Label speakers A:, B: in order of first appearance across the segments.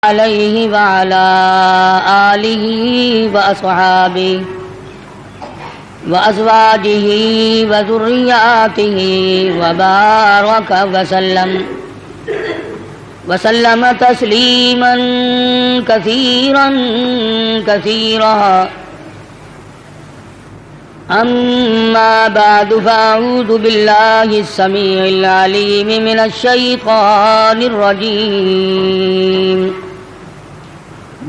A: علیہ وعلی آلہ واصحابہ وازواجہ وذریاتہ وبارک وسلم تسلیما کثیرا کثیرا اما بعد فاعوذ باللہ السمیع العلیم من الشیطان الرجیم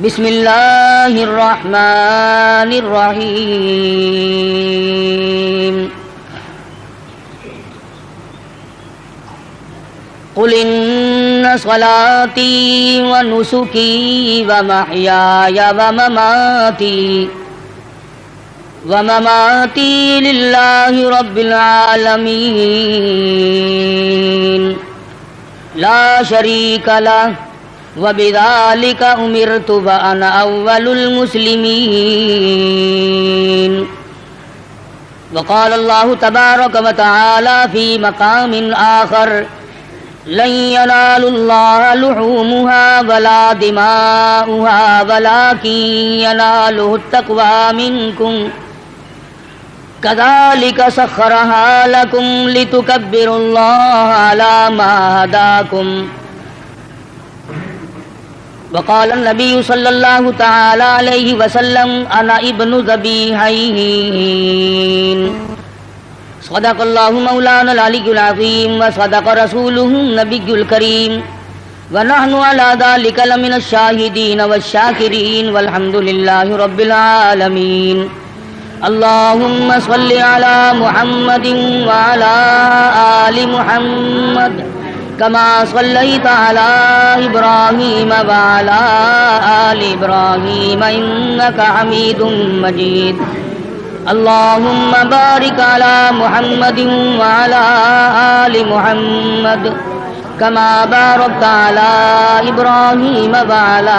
A: بسم اللہ الرحمن الرحیم قل ان صلاتی ونسکی ومحیای ومماتی للہ رب العالمین لا شریک لہ وبذلک امرت وانا اول المسلمین وقال اللہ تبارک وتعالی فی مقام آخر لن ينال الله لحومها ولا دماؤها ولكن يناله التقوى منكم كذلك سخرها لكم لتكبروا الله على ما هداكم وقال النبي صلى الله تعالى عليه وسلم أنا ابن ذبيحين صدق اللہ مولانا العلی العظیم وصدق رسولہ النبی الکریم ونحن علی ذلک لمن الشاہدین والشاکرین والحمد للہ رب العالمین اللہم صل علی محمد وعلی آل محمد کما صلیت علی ابراہیم وعلی آل ابراہیم انک حمید مجید اللهم بارك على محمد وعلى آل محمد كما باركت على إبراهيم وعلى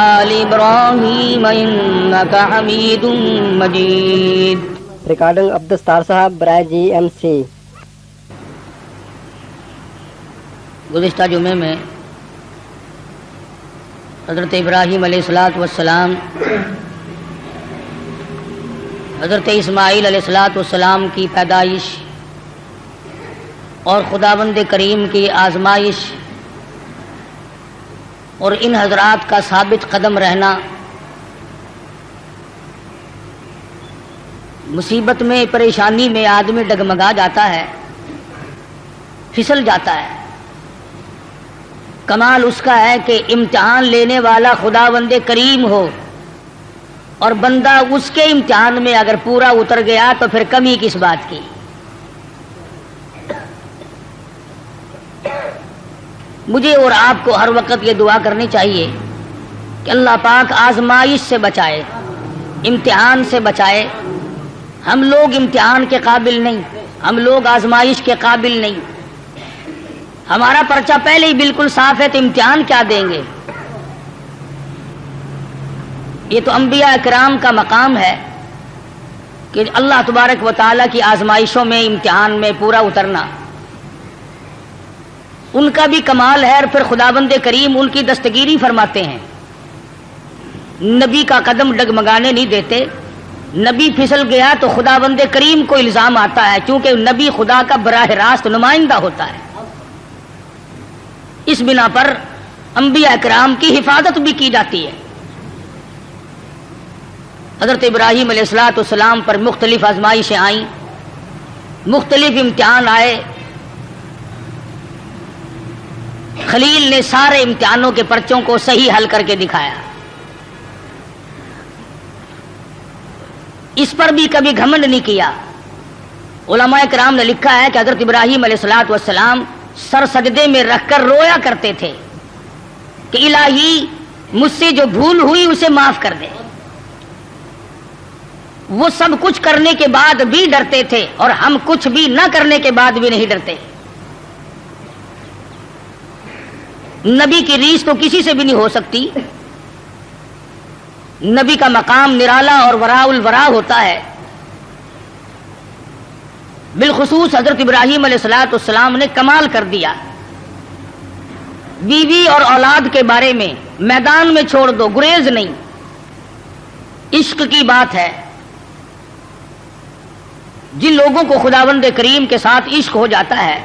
A: آل إبراهيم إنك حميد مجيد.
B: ریکارڈنگ عبدالستار صاحب برائے GMC.
A: گزشتہ جمعے میں حضرت ابراہیم علیہ السلام حضرت اسماعیل علیہ السلام کی پیدائش اور خداوند کریم کی آزمائش اور ان حضرات کا ثابت قدم رہنا، مصیبت میں پریشانی میں آدمی ڈگمگا جاتا ہے، پھسل جاتا ہے. کمال اس کا ہے کہ امتحان لینے والا خداوند کریم ہو اور بندہ اس کے امتحان میں اگر پورا اتر گیا تو پھر کمی کس بات کی. مجھے اور آپ کو ہر وقت یہ دعا کرنی چاہیے کہ اللہ پاک آزمائش سے بچائے، امتحان سے بچائے. ہم لوگ امتحان کے قابل نہیں، ہم لوگ آزمائش کے قابل نہیں. ہمارا پرچہ پہلے ہی بالکل صاف ہے تو امتحان کیا دیں گے؟ یہ تو انبیاء کرام کا مقام ہے کہ اللہ تبارک و تعالیٰ کی آزمائشوں میں، امتحان میں پورا اترنا ان کا بھی کمال ہے. اور پھر خداوند کریم ان کی دستگیری فرماتے ہیں، نبی کا قدم ڈگمگانے نہیں دیتے. نبی پھسل گیا تو خداوند کریم کو الزام آتا ہے، چونکہ نبی خدا کا براہ راست نمائندہ ہوتا ہے. اس بنا پر انبیاء کرام کی حفاظت بھی کی جاتی ہے. حضرت ابراہیم علیہ السلام پر مختلف آزمائشیں آئیں، مختلف امتحان آئے. خلیل نے سارے امتحانوں کے پرچوں کو صحیح حل کر کے دکھایا. اس پر بھی کبھی گھمنڈ نہیں کیا. علماء کرام نے لکھا ہے کہ حضرت ابراہیم علیہ السلام سر سجدے میں رکھ کر رویا کرتے تھے کہ الہی مجھ سے جو بھول ہوئی اسے معاف کر دے. وہ سب کچھ کرنے کے بعد بھی ڈرتے تھے اور ہم کچھ بھی نہ کرنے کے بعد بھی نہیں ڈرتے. نبی کی ریس تو کسی سے بھی نہیں ہو سکتی. نبی کا مقام نرالا اور وراء الورا ہوتا ہے. بالخصوص حضرت ابراہیم علیہ السلام نے کمال کر دیا. بیوی اور اولاد کے بارے میں میدان میں چھوڑ دو، گریز نہیں. عشق کی بات ہے. جن لوگوں کو خداوند کریم کے ساتھ عشق ہو جاتا ہے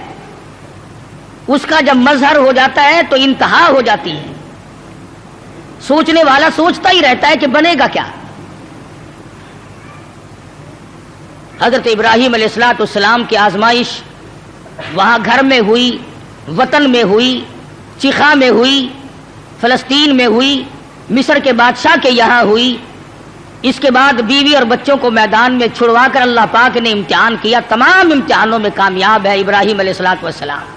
A: اس کا جب مظہر ہو جاتا ہے تو انتہا ہو جاتی ہے. سوچنے والا سوچتا ہی رہتا ہے کہ بنے گا کیا. حضرت ابراہیم علیہ الصلوۃ والسلام کی آزمائش وہاں گھر میں ہوئی، وطن میں ہوئی، چیخا میں ہوئی، فلسطین میں ہوئی، مصر کے بادشاہ کے یہاں ہوئی. اس کے بعد بیوی اور بچوں کو میدان میں چھڑوا کر اللہ پاک نے امتحان کیا. تمام امتحانوں میں کامیاب ہے ابراہیم علیہ الصلوۃ والسلام.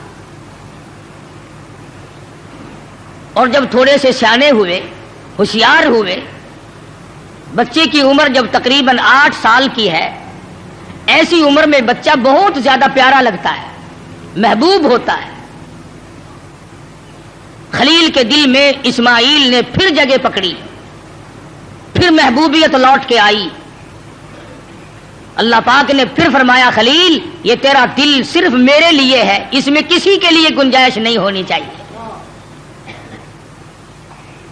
A: اور جب تھوڑے سے سیانے ہوئے، ہوشیار ہوئے، بچے کی عمر جب تقریباً 8 سال کی ہے، ایسی عمر میں بچہ بہت زیادہ پیارا لگتا ہے، محبوب ہوتا ہے. خلیل کے دل میں اسماعیل نے پھر جگہ پکڑی، پھر محبوبیت لوٹ کے آئی. اللہ پاک نے پھر فرمایا خلیل یہ تیرا دل صرف میرے لیے ہے، اس میں کسی کے لیے گنجائش نہیں ہونی چاہیے.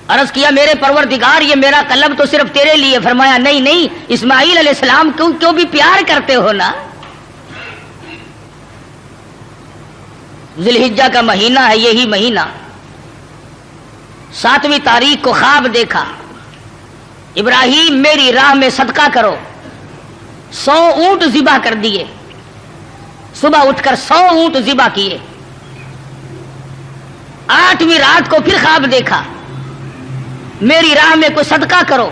A: عرض کیا میرے پروردگار یہ میرا قلب تو صرف تیرے لیے. فرمایا نہیں نہیں، اسماعیل علیہ السلام کیوں بھی پیار کرتے ہو نا. ذی الحجہ کا مہینہ ہے، یہی مہینہ 7ویں تاریخ کو خواب دیکھا، ابراہیم میری راہ میں صدقہ کرو. 100 اونٹ ذبح کر دیے. صبح اٹھ کر 100 اونٹ ذبح کیے. 8ویں رات کو پھر خواب دیکھا، میری راہ میں کوئی صدقہ کرو.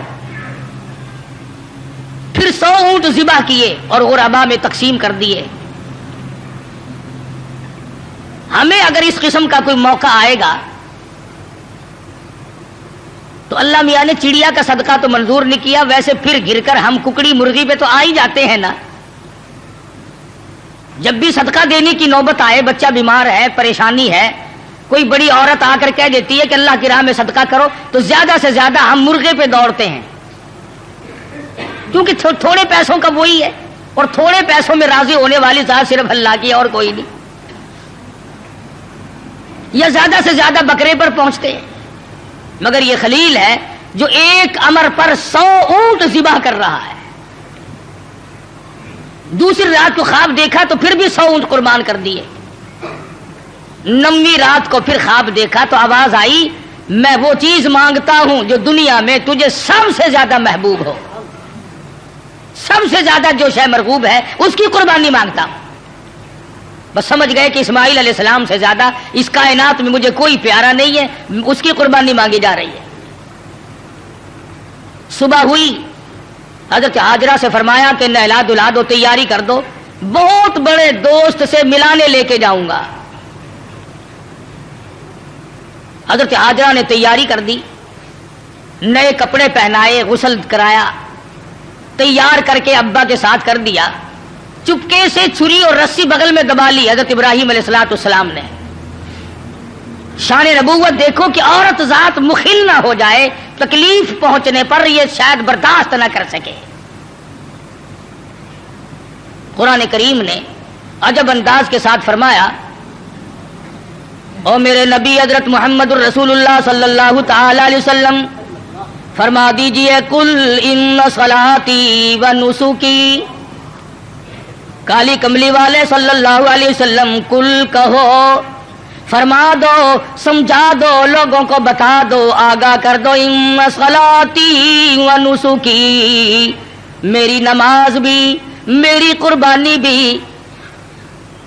A: پھر 100 اونٹ ذبح کیے اور غربا میں تقسیم کر دیے. ہمیں اگر اس قسم کا کوئی موقع آئے گا تو اللہ میاں نے چڑیا کا صدقہ تو منظور نہیں کیا، ویسے پھر گر کر ہم ککڑی مرغی پہ تو آ ہی جاتے ہیں نا. جب بھی صدقہ دینے کی نوبت آئے، بچہ بیمار ہے، پریشانی ہے، کوئی بڑی عورت آ کر کہہ دیتی ہے کہ اللہ کی راہ میں صدقہ کرو، تو زیادہ سے زیادہ ہم مرغے پہ دوڑتے ہیں، کیونکہ تھوڑے پیسوں کا وہی ہے، اور تھوڑے پیسوں میں راضی ہونے والی ذات صرف اللہ کی اور کوئی نہیں. یا زیادہ سے زیادہ بکرے پر پہنچتے ہیں. مگر یہ خلیل ہے جو ایک امر پر 100 اونٹ ذبح کر رہا ہے. دوسری رات کو خواب دیکھا تو پھر بھی 100 اونٹ قربان کر دیے. 9ویں رات کو پھر خواب دیکھا تو آواز آئی میں وہ چیز مانگتا ہوں جو دنیا میں تجھے سب سے زیادہ محبوب ہو، سب سے زیادہ جو شے مرغوب ہے اس کی قربانی مانگتا ہوں. بس سمجھ گئے کہ اسماعیل علیہ السلام سے زیادہ اس کائنات میں مجھے کوئی پیارا نہیں ہے، اس کی قربانی مانگی جا رہی ہے. صبح ہوئی، حضرت ہاجرہ سے فرمایا کہ نہلا دھلا دو، تیاری کر دو، بہت بڑے دوست سے ملانے لے کے جاؤں گا. حضرت ہاجرہ نے تیاری کر دی، نئے کپڑے پہنائے، غسل کرایا، تیار کر کے ابا کے ساتھ کر دیا. چپکے سے چھری اور رسی بغل میں دبا لی حضرت ابراہیم علیہ الصلوۃ والسلام نے. شان نبوت دیکھو کہ عورت ذات مخل نہ ہو جائے، تکلیف پہنچنے پر یہ شاید برداشت نہ کر سکے. قرآن کریم نے عجب انداز کے ساتھ فرمایا او میرے نبی حضرت محمد الرسول اللہ صلی اللہ تعالی علیہ وسلم فرما دیجئے کل ان صلاتی و نسکی. کالی کملی والے صلی اللہ علیہ وسلم کل کہو، فرما دو، سمجھا دو، لوگوں کو بتا دو، آگاہ کر دو. ان صلاتی و نسکی، میری نماز بھی، میری قربانی بھی،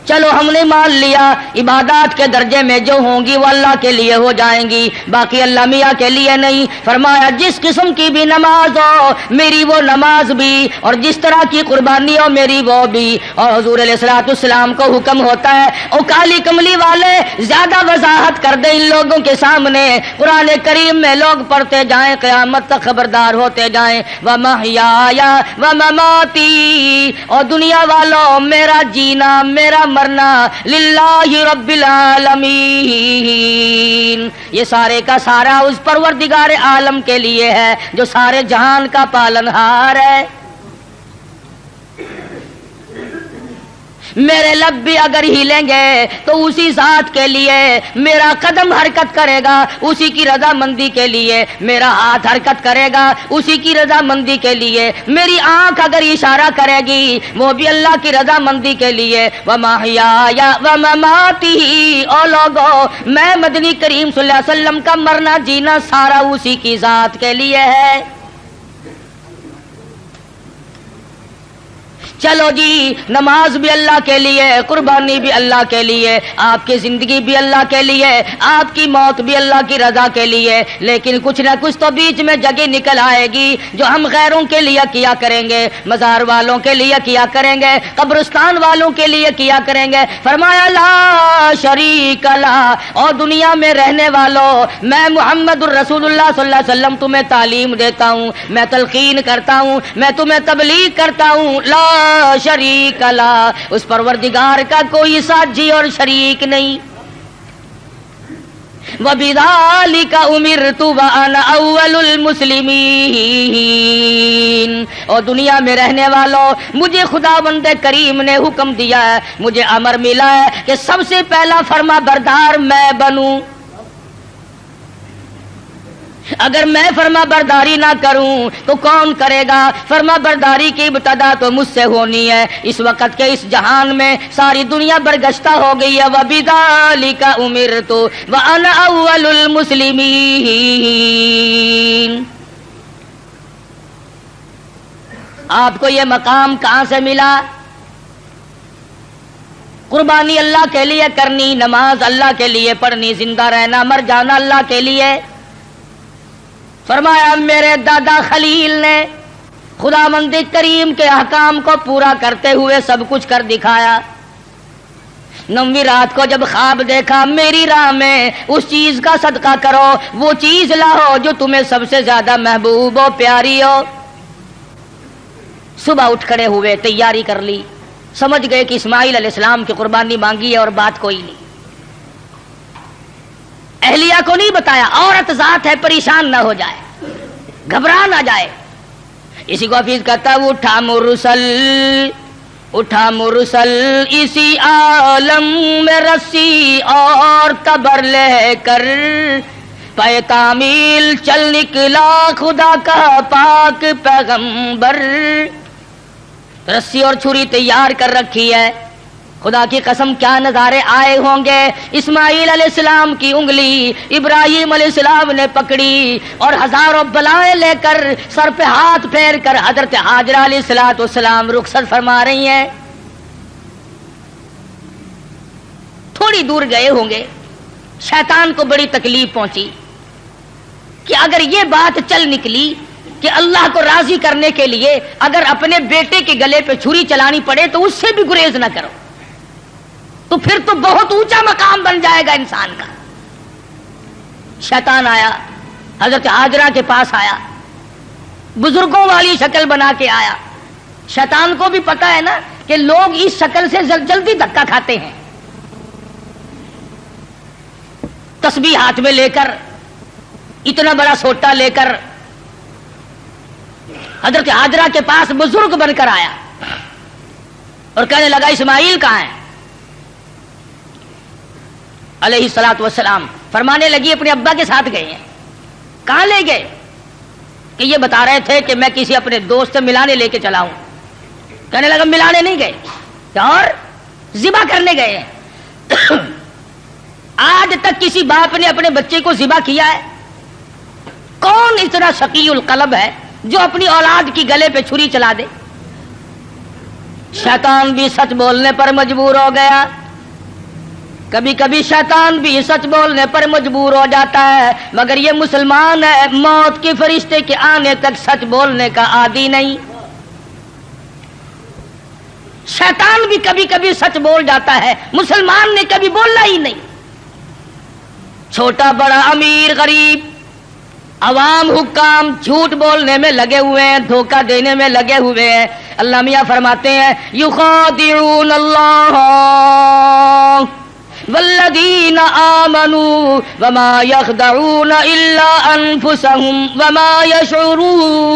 A: چلو ہم نے مان لیا عبادات کے درجے میں جو ہوں گی وہ اللہ کے لیے ہو جائیں گی، باقی اللہ میاں کے لیے نہیں. فرمایا جس قسم کی بھی نماز ہو میری وہ نماز بھی، اور جس طرح کی قربانی ہو میری وہ بھی. اور حضور علیہ الصلوۃ والسلام کو حکم ہوتا ہے او کالی کملی والے زیادہ وضاحت کر دیں ان لوگوں کے سامنے. قرآن کریم میں لوگ پڑھتے جائیں، قیامت تک خبردار ہوتے جائیں. وَمَحْيَايَ وَمَمَاتِي، اور دنیا والوں میرا جینا میرا مرنا للہ رب العالمین، یہ سارے کا سارا اس پروردگار عالم کے لیے ہے جو سارے جہان کا پالنہار ہے. میرے لب بھی اگر ہلیں گے تو اسی ذات کے لیے، میرا قدم حرکت کرے گا اسی کی رضا مندی کے لیے، میرا ہاتھ حرکت کرے گا اسی کی رضا مندی کے لیے، میری آنکھ اگر اشارہ کرے گی وہ بھی اللہ کی رضا مندی کے لیے۔ وَمَحْيَايَ وَمَمَاتِي، او لوگو میں مدنی کریم صلی اللہ علیہ وسلم کا مرنا جینا سارا اسی کی ذات کے لیے ہے۔ چلو جی، نماز بھی اللہ کے لیے، قربانی بھی اللہ کے لیے، آپ کی زندگی بھی اللہ کے لیے، آپ کی موت بھی اللہ کی رضا کے لیے، لیکن کچھ نہ کچھ تو بیچ میں جگہ نکل آئے گی جو ہم غیروں کے لیے کیا کریں گے، مزار والوں کے لیے کیا کریں گے، قبرستان والوں کے لیے کیا کریں گے۔ فرمایا لا شریک لا، اور دنیا میں رہنے والوں میں محمد الرسول اللہ صلی اللہ علیہ وسلم تمہیں تعلیم دیتا ہوں، میں تلقین کرتا ہوں، میں تمہیں تبلیغ کرتا ہوں، لا شریک لا، اس پروردگار کا کوئی ساتھی اور شریک نہیں۔ وَبِذَلِكَ أُمِرْتُ وَأَنَا أَوَّلُ الْمُسْلِمِينَ، اور دنیا میں رہنے والوں مجھے خداوند کریم نے حکم دیا ہے، مجھے امر ملا ہے کہ سب سے پہلا فرما بردار میں بنوں۔ اگر میں فرما برداری نہ کروں تو کون کرے گا؟ فرما برداری کی ابتدا تو مجھ سے ہونی ہے۔ اس وقت کے اس جہان میں ساری دنیا برگشتہ ہو گئی ہے۔ وَبِذَلِكَ أُمِرْتُ وَأَنَا أَوَّلُ الْمُسْلِمِينَ۔ آپ کو یہ مقام کہاں سے ملا؟ قربانی اللہ کے لیے کرنی، نماز اللہ کے لیے پڑھنی، زندہ رہنا مر جانا اللہ کے لیے۔ فرمایا میرے دادا خلیل نے خداوند کریم کے احکام کو پورا کرتے ہوئے سب کچھ کر دکھایا۔ 9ویں رات کو جب خواب دیکھا، میری راہ میں اس چیز کا صدقہ کرو، وہ چیز لاؤ جو تمہیں سب سے زیادہ محبوب ہو، پیاری ہو۔ صبح اٹھ کھڑے ہوئے، تیاری کر لی، سمجھ گئے کہ اسماعیل علیہ السلام کی قربانی مانگی ہے اور بات کوئی نہیں۔ اہلیہ کو نہیں بتایا، عورت ذات ہے، پریشان نہ ہو جائے، گھبرا نہ جائے۔ اسی کو حفیظ کہتا ہے اٹھا مرسل اسی عالم میں رسی اور قبر لے کر، پے تعمیل چل نکلا خدا کا پاک پیغمبر۔ رسی اور چھری تیار کر رکھی ہے، خدا کی قسم کیا نظارے آئے ہوں گے۔ اسماعیل علیہ السلام کی انگلی ابراہیم علیہ السلام نے پکڑی اور ہزاروں بلائیں لے کر سر پہ ہاتھ پھیر کر حضرت ہاجرہ علیہ السلام رخصت فرما رہی ہیں۔ تھوڑی دور گئے ہوں گے، شیطان کو بڑی تکلیف پہنچی کہ اگر یہ بات چل نکلی کہ اللہ کو راضی کرنے کے لیے اگر اپنے بیٹے کے گلے پہ چھری چلانی پڑے تو اس سے بھی گریز نہ کرو، تو پھر تو بہت اونچا مقام بن جائے گا انسان کا۔ شیطان آیا، حضرت ہاجرہ کے پاس آیا، بزرگوں والی شکل بنا کے آیا۔ شیطان کو بھی پتا ہے نا کہ لوگ اس شکل سے جلدی دھکا کھاتے ہیں۔ تسبیح ہاتھ میں لے کر، اتنا بڑا سوٹا لے کر حضرت ہاجرہ کے پاس بزرگ بن کر آیا اور کہنے لگا اسماعیل کہاں ہے علیہ السلام؟ فرمانے لگی اپنے ابا کے ساتھ گئے ہیں۔ کہاں لے گئے؟ کہ یہ بتا رہے تھے کہ میں کسی اپنے دوست سے ملانے لے کے چلا ہوں۔ کہنے لگا ملانے نہیں گئے اور ذبح کرنے گئے ہیں۔ آج تک کسی باپ نے اپنے بچے کو ذبح کیا ہے؟ کون اتنا شقی القلب ہے جو اپنی اولاد کی گلے پہ چھری چلا دے؟ شیطان بھی سچ بولنے پر مجبور ہو گیا۔ کبھی کبھی شیطان بھی سچ بولنے پر مجبور ہو جاتا ہے، مگر یہ مسلمان ہے، موت کے فرشتے کے آنے تک سچ بولنے کا عادی نہیں۔ شیطان بھی کبھی کبھی سچ بول جاتا ہے، مسلمان نے کبھی بولنا ہی نہیں۔ چھوٹا بڑا امیر غریب عوام حکام جھوٹ بولنے میں لگے ہوئے ہیں، دھوکہ دینے میں لگے ہوئے ہیں۔ اللہ میاں فرماتے ہیں یخادعون اللہ والذین آمنوا وما یخدعون الا انفسهم وما یشعرون۔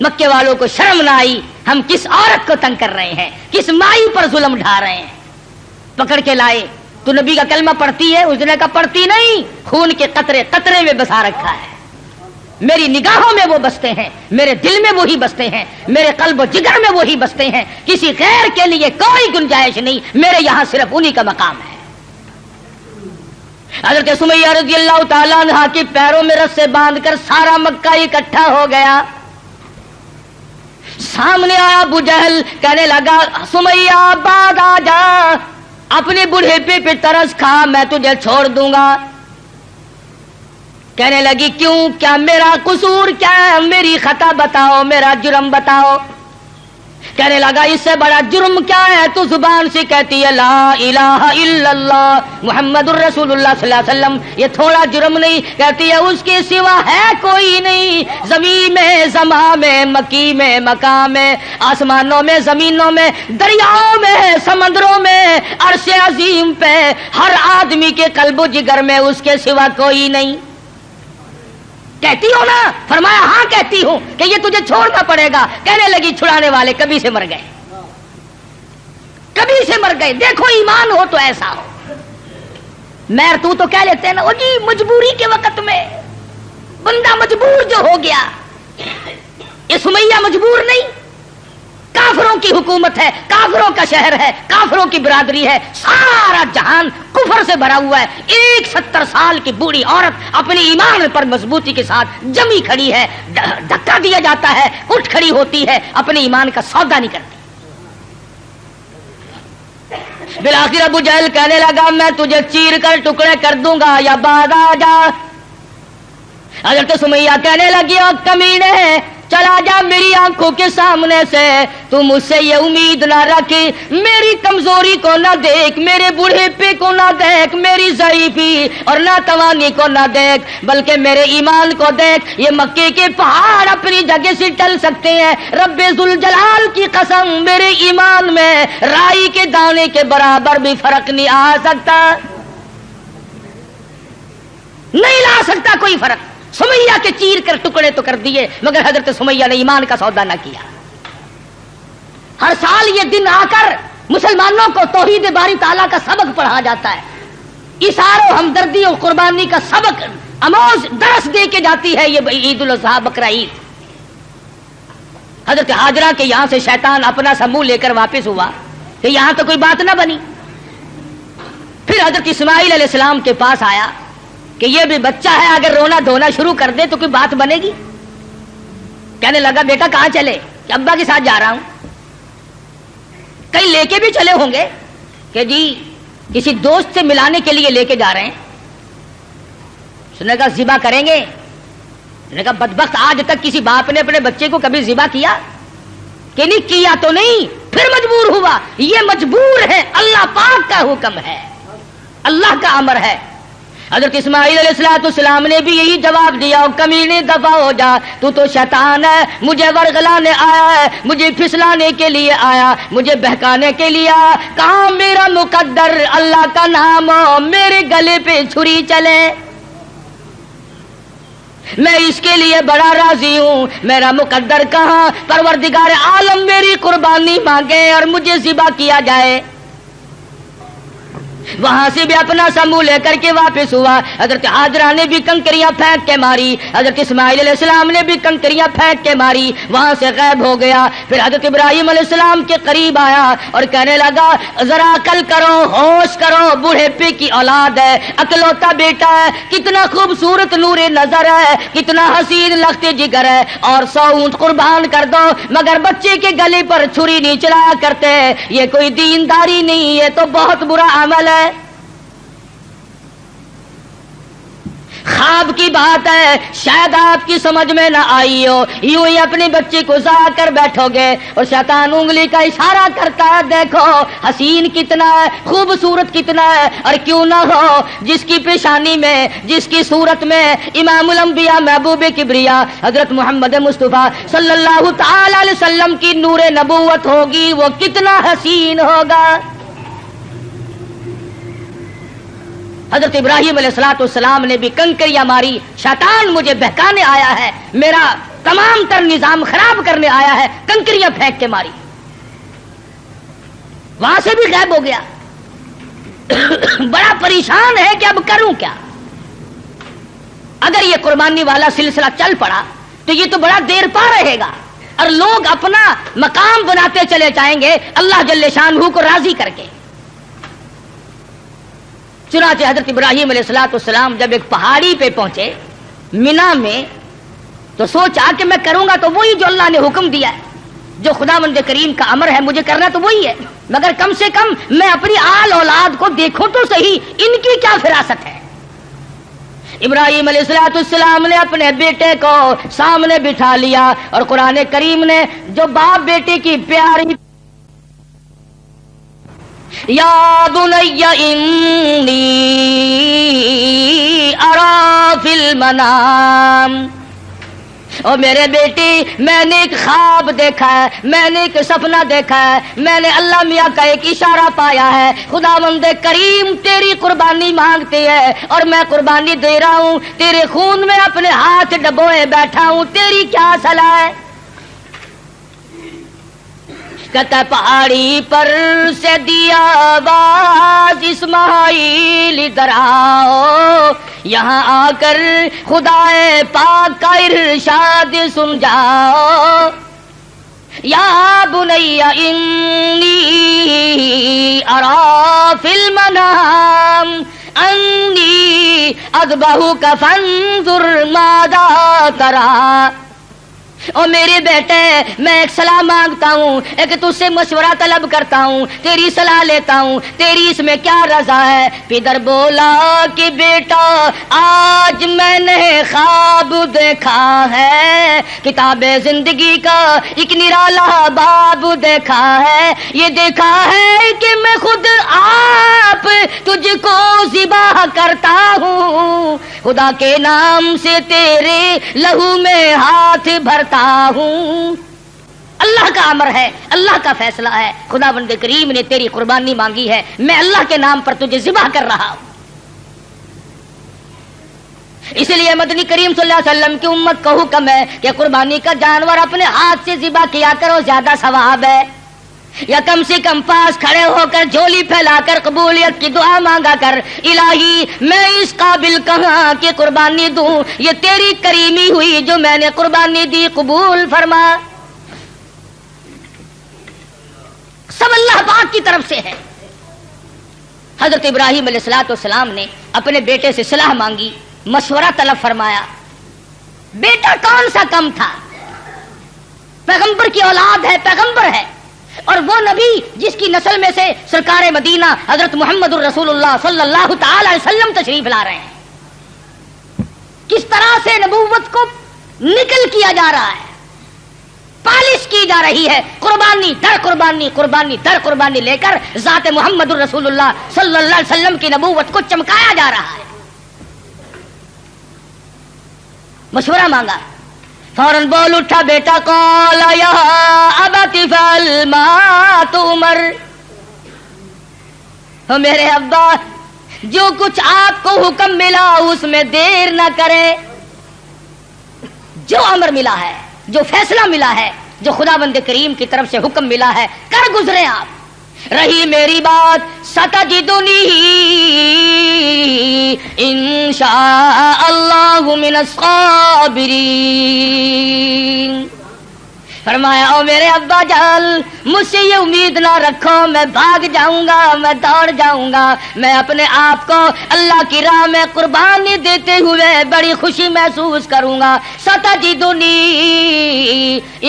A: مکے والوں کو شرم نہ آئی، ہم کس عورت کو تنگ کر رہے ہیں، کس مائی پر ظلم ڈھا رہے ہیں. پکڑ کے لائے. تو نبی کا کلمہ پڑھتی ہے؟ اس نے کہا پڑھتی نہیں، خون کے قطرے قطرے میں بسا رکھا ہے. میری نگاہوں میں وہ بستے ہیں، میرے دل میں وہی بستے ہیں، میرے قلب و جگر میں وہی بستے ہیں. کسی غیر کے لیے کوئی گنجائش نہیں، میرے یہاں صرف انہی کا مقام ہے. حضرت سمیہ رضی اللہ تعالیٰ عنہا کے پیروں میں رسے باندھ کر سارا مکہ اکٹھا ہو گیا. سامنے آیا ابو جہل، کہنے لگا سمیہ بعد آ جا، اپنے بڑھیپے پہ ترس کھا، میں تجھے چھوڑ دوں گا. کہنے لگی کیوں، کیا میرا قصور کیا ہے، میری خطا بتاؤ، میرا جرم بتاؤ. کہنے لگا اس سے بڑا جرم کیا ہے، تو زبان سے کہتی ہے لا الہ الا اللہ محمد الرسول اللہ صلی اللہ علیہ وسلم، یہ تھوڑا جرم نہیں. کہتی ہے اس کے سوا ہے کوئی نہیں، زمین میں، زماں میں، مکی میں، مکان میں، آسمانوں میں، زمینوں میں، دریاؤں میں، سمندروں میں، عرش عظیم پہ، ہر آدمی کے قلب و جگر میں اس کے سوا کوئی نہیں. کہتی ہو نا؟ فرمایا ہاں کہتی ہوں کہ یہ تجھے چھوڑنا پڑے گا. کہنے لگی چھڑانے والے کبھی سے مر گئے، کبھی سے مر گئے. دیکھو ایمان ہو تو ایسا ہو. میر تو کہہ لیتے ہیں نا وہ جی مجبوری کے وقت میں بندہ مجبور جو ہو گیا. یہ سمیہ مجبور نہیں، کافروں کی حکومت ہے، کافروں کا شہر ہے، کافروں کی برادری ہے، سارا جہان کفر سے بھرا ہوا ہے. ایک 70 سال کی بوڑھی عورت اپنی ایمان پر مضبوطی کے ساتھ جمی کھڑی ہے، دھکا دیا جاتا ہے، اٹھ کھڑی ہوتی ہے، اپنے ایمان کا سودا نہیں کرتی. بالآخر ابو جہل کہنے لگا میں تجھے چیر کر ٹکڑے کر دوں گا یا بعد آ جا. حضرت سمیہ کہنے لگی او کمینے، چلا جا میری آنکھوں کے سامنے سے. تو مجھ سے یہ امید نہ رکھ، میری کمزوری کو نہ دیکھ، میرے بوڑھیپے کو نہ دیکھ، میری ضعیفی اور ناتوانی کو نہ دیکھ، بلکہ میرے ایمان کو دیکھ. یہ مکے کے پہاڑ اپنی جگہ سے ٹل سکتے ہیں، رب ذوالجلال کی قسم میرے ایمان میں رائی کے دانے کے برابر بھی فرق نہیں آ سکتا، نہیں لا سکتا کوئی فرق. سمیہ کے چیر کر ٹکڑے تو کر دیے، مگر حضرت سمیہ نے ایمان کا سودا نہ کیا. ہر سال یہ دن آ کر مسلمانوں کو توحید باری تعالیٰ کا سبق پڑھا جاتا ہے، اثار و ہمدردی اور قربانی کا سبق آموز درس دے کے جاتی ہے یہ عید الاضحیٰ بقرہ عید. حضرت ہاجرہ کے یہاں سے شیطان اپنا سا منہ لے کر واپس ہوا کہ یہاں تو کوئی بات نہ بنی. پھر حضرت اسماعیل علیہ السلام کے پاس آیا کہ یہ بھی بچہ ہے، اگر رونا دھونا شروع کر دے تو کوئی بات بنے گی. کہنے لگا بیٹا کہاں چلے؟ کہ ابا کے ساتھ جا رہا ہوں. کہیں لے کے بھی چلے ہوں گے کہ جی کسی دوست سے ملانے کے لیے لے کے جا رہے ہیں. اس نے کہا ذبح کریں گے. اس نے کہا بدبخت آج تک کسی باپ نے اپنے بچے کو کبھی ذبح کیا کہ نہیں کیا؟ تو نہیں، پھر مجبور ہوا. یہ مجبور ہے، اللہ پاک کا حکم ہے، اللہ کا امر ہے. حضرت اسماعیل علیہ السلام نے بھی یہی جواب دیا کمینے دفع ہو جا، تو شیطان ہے، مجھے ورغلانے آیا ہے، مجھے پھسلانے کے لیے آیا، مجھے بہکانے کے لیے آیا. کہاں میرا مقدر اللہ کا نام ہو میرے گلے پہ چھری چلے، میں اس کے لیے بڑا راضی ہوں. میرا مقدر کہاں، پروردگار عالم میری قربانی مانگے اور مجھے ذبح کیا جائے. وہاں سے بھی اپنا سمو لے کر کے واپس ہوا. حضرت ہاجرہ نے بھی کنکریاں پھینک کے ماری، حضرت اسماعیل علیہ السلام نے بھی کنکریاں پھینک کے ماری، وہاں سے غائب ہو گیا. پھر حضرت ابراہیم علیہ السلام کے قریب آیا اور کہنے لگا ذرا عقل کرو، ہوش کرو، بوڑھے پے کی اولاد ہے، اکلوتا بیٹا ہے، کتنا خوبصورت نور نظر ہے، کتنا حسین لخت جگر ہے، اور 100 اونٹ قربان کر دو مگر بچے کے گلے پر چھری نہیں چلایا کرتے. یہ کوئی دینداری نہیں، یہ تو بہت برا عمل ہے. خواب کی بات ہے، شاید آپ کی سمجھ میں نہ آئی ہو، یوں ہی اپنے بچے کو ضائع کر بیٹھو گے اور شیطان انگلی کا اشارہ کرتا ہے دیکھو حسین کتنا ہے، خوبصورت کتنا ہے. اور کیوں نہ ہو جس کی پیشانی میں، جس کی صورت میں امام الانبیاء محبوب کبریا حضرت محمد مصطفیٰ صلی اللہ تعالی علیہ وسلم کی نور نبوت ہوگی، وہ کتنا حسین ہوگا. حضرت ابراہیم علیہ السلام نے بھی کنکریاں ماری، شیطان مجھے بہکانے آیا ہے، میرا تمام تر نظام خراب کرنے آیا ہے، کنکریاں پھینک کے ماری، وہاں سے بھی غائب ہو گیا۔ بڑا پریشان ہے کہ اب کروں کیا؟ اگر یہ قربانی والا سلسلہ چل پڑا تو یہ تو بڑا دیر پا رہے گا، اور لوگ اپنا مقام بناتے چلے جائیں گے اللہ جل شانہ کو راضی کر کے۔ چنانچہ حضرت ابراہیم علیہ السلام جب ایک پہاڑی پہ پہنچے مینا میں، تو سوچا کہ میں کروں گا تو وہی جو اللہ نے حکم دیا ہے، جو خداوند کریم کا امر ہے مجھے کرنا تو وہی ہے، مگر کم سے کم میں اپنی آل اولاد کو دیکھوں تو صحیح، ان کی کیا فراست ہے۔ ابراہیم علیہ السلام نے اپنے بیٹے کو سامنے بٹھا لیا، اور قرآن کریم نے جو باپ بیٹے کی پیاری یا بنی انی ارا فی المنام، اور میرے بیٹی میں نے ایک خواب دیکھا ہے، میں نے ایک سپنا دیکھا ہے، میں نے اللہ میاں کا ایک اشارہ پایا ہے، خداوند کریم تیری قربانی مانگتی ہے اور میں قربانی دے رہا ہوں، تیرے خون میں اپنے ہاتھ ڈبوئے بیٹھا ہوں، تیری کیا صلاح ہے؟ کہتا پہاڑی پر سے دیا آواز اسماعیل ادھر آؤ، یہاں آ کر خدائے پاک کا ارشاد سن جاؤ، یا بنی انی ارا فی المنام انی اذبحک فانظر ماذا تری۔ اور میرے بیٹے میں ایک صلاح مانگتا ہوں، ایک تجھ سے مشورہ طلب کرتا ہوں، تیری صلاح لیتا ہوں، تیری اس میں کیا رضا ہے؟ پدر بولا کہ بیٹا آج میں نے خواب دیکھا ہے، کتاب زندگی کا ایک نرالا باب دیکھا ہے، یہ دیکھا ہے کہ میں خود آپ تجھ کو ذبح کرتا ہوں، خدا کے نام سے تیرے لہو میں ہاتھ بھرتا ہوں۔ اللہ کا امر ہے، اللہ کا فیصلہ ہے، خداوند کریم نے تیری قربانی مانگی ہے، میں اللہ کے نام پر تجھے ذبح کر رہا ہوں۔ اس لیے مدنی کریم صلی اللہ علیہ وسلم کی امت کو حکم ہے کہ قربانی کا جانور اپنے ہاتھ سے ذبح کیا کرو، زیادہ ثواب ہے، یا کم سے کم پاس کھڑے ہو کر جھولی پھیلا کر قبولیت کی دعا مانگا کر، الہی میں اس قابل کہاں کہ قربانی دوں، یہ تیری کریمی ہوئی جو میں نے قربانی دی، قبول فرما۔ سب اللہ پاک کی طرف سے ہے۔ حضرت ابراہیم علیہ السلام نے اپنے بیٹے سے صلاح مانگی، مشورہ طلب فرمایا۔ بیٹا کون سا کم تھا، پیغمبر کی اولاد ہے، پیغمبر ہے، اور وہ نبی جس کی نسل میں سے سرکار مدینہ حضرت محمد الرسول اللہ صلی اللہ تعالی علیہ وسلم تشریف لا رہے ہیں۔ کس طرح سے نبوت کو نکل کیا جا رہا ہے، پالش کی جا رہی ہے، قربانی در قربانی، قربانی در قربانی لے کر ذات محمد الرسول اللہ صلی اللہ علیہ وسلم کی نبوت کو چمکایا جا رہا ہے۔ مشورہ مانگا، فوراً بول اٹھا بیٹا، قال یا ابت افعل ما تؤمر، میرے ابا جو کچھ آپ کو حکم ملا اس میں دیر نہ کرے، جو امر ملا ہے، جو فیصلہ ملا ہے، جو خداوند کریم کی طرف سے حکم ملا ہے کر گزرے آپ۔ رہی میری بات ستجدنی انشاء اللہ من الصابرین، فرمایا او میرے ابا جان مجھ سے یہ امید نہ رکھو میں بھاگ جاؤں گا، میں دوڑ جاؤں گا، میں اپنے آپ کو اللہ کی راہ میں قربانی دیتے ہوئے بڑی خوشی محسوس کروں گا۔ ستجدنی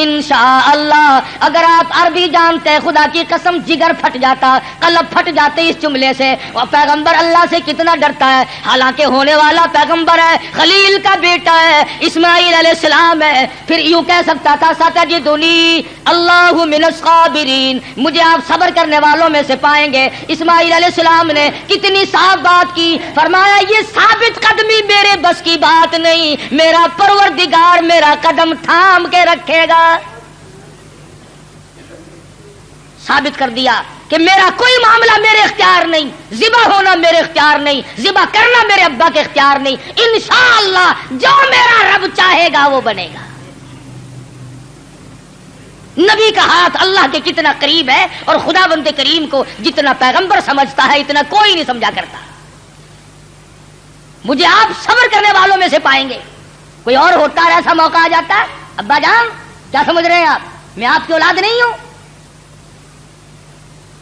A: انشاءاللہ، اگر آپ عربی جانتے خدا کی قسم جگر پھٹ جاتا، قلب پھٹ جاتے اس جملے سے۔ وہ پیغمبر اللہ سے کتنا ڈرتا ہے، حالانکہ ہونے والا پیغمبر ہے، خلیل کا بیٹا ہے، اسماعیل علیہ السلام ہے، پھر یوں کہہ سکتا تھا ستجدنی اللہ من الصابرین، مجھے آپ صبر کرنے والوں میں سے پائیں گے۔ اسماعیل علیہ السلام نے کتنی صاف بات کی، فرمایا یہ ثابت قدمی میرے بس کی بات نہیں، میرا پروردگار میرا قدم تھام کے رکھے گا۔ ثابت کر دیا کہ میرا کوئی معاملہ میرے اختیار نہیں، ذبح ہونا میرے اختیار نہیں، ذبح کرنا میرے ابا کے اختیار نہیں، انشاءاللہ جو میرا رب چاہے گا وہ بنے گا۔ نبی کا ہاتھ اللہ کے کتنا قریب ہے اور خدا بند کریم کو جتنا پیغمبر سمجھتا ہے اتنا کوئی نہیں سمجھا کرتا. مجھے آپ صبر کرنے والوں میں سے پائیں گے. کوئی اور ہوتا ہے ایسا موقع آ جاتا ہے. ابا جان کیا سمجھ رہے ہیں آپ, میں آپ کی اولاد نہیں ہوں,